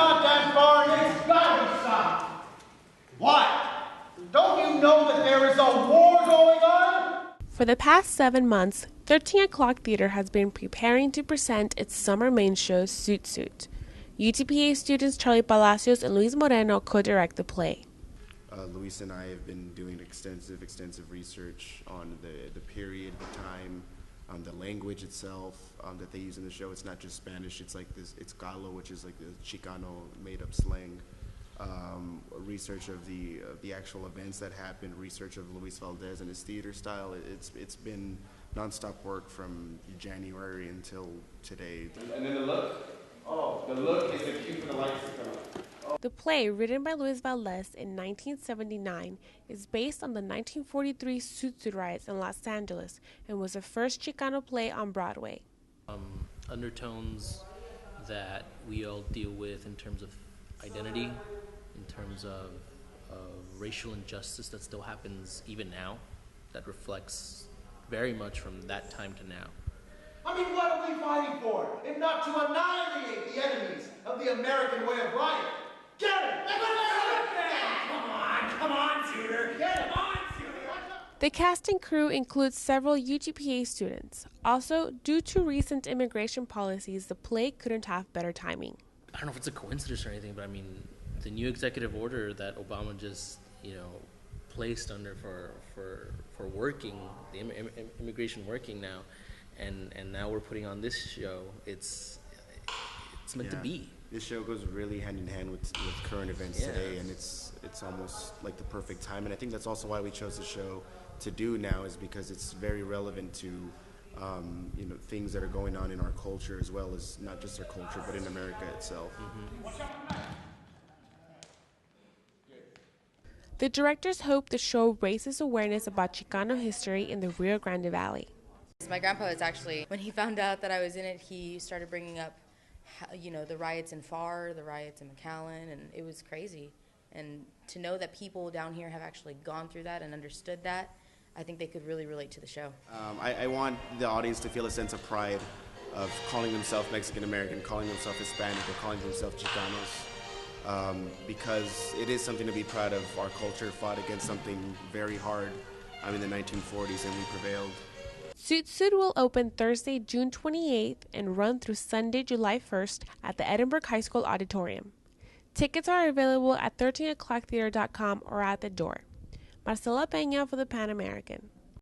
Not that far, and it's got to stop. Why? Don't you know that there is a war going on? For the past 7 months, 13 O'Clock Theater has been preparing to present its summer main show, Zoot. UTPA students Charlie Palacios and Luis Moreno co-direct the play. Luis and I have been doing extensive research on the period, the time, the language itself that they use in the show. It's not just Spanish, it's like this, it's Galo, which is like the Chicano made-up slang. Research of the actual events that happened, research of Luis Valdez and his theater style. It's been nonstop work from January until today. And then the look? Oh, the look is the cue for the lights to come up. The play, written by Luis Valdez in 1979, is based on the 1943 Zoot riots in Los Angeles and was the first Chicano play on Broadway. Undertones that we all deal with in terms of identity, in terms of racial injustice that still happens even now, that reflects very much from that time to now. I mean, what are we fighting for? If not to annihilate the enemies of the American way of life? Get it! Come on, Shooter! Come on, Shooter! The cast and crew includes several UTPA students. Also, due to recent immigration policies, the play couldn't have better timing. I don't know if it's a coincidence or anything, but I mean, the new executive order that Obama just, placed under for working, the immigration working now, and now we're putting on this show. It's meant to be. This show goes really hand in hand with current events today, and it's almost like the perfect time. And I think that's also why we chose the show to do now, is because it's very relevant to things that are going on in our culture, as well as not just our culture, but in America itself. Mm-hmm. The directors hope the show raises awareness about Chicano history in the Rio Grande Valley. My grandpa was actually, when he found out that I was in it, he started bringing up, the riots in Farr, the riots in McAllen, and it was crazy. And to know that people down here have actually gone through that and understood that, I think they could really relate to the show. I want the audience to feel a sense of pride of calling themselves Mexican American, calling themselves Hispanic, or calling themselves Chicanos, because it is something to be proud of. Our culture fought against something very hard in the 1940s, and we prevailed. Zoot will open Thursday, June 28th and run through Sunday, July 1st at the Edinburgh High School Auditorium. Tickets are available at 13o'clocktheater.com or at the door. Marcela Peña for the Pan American.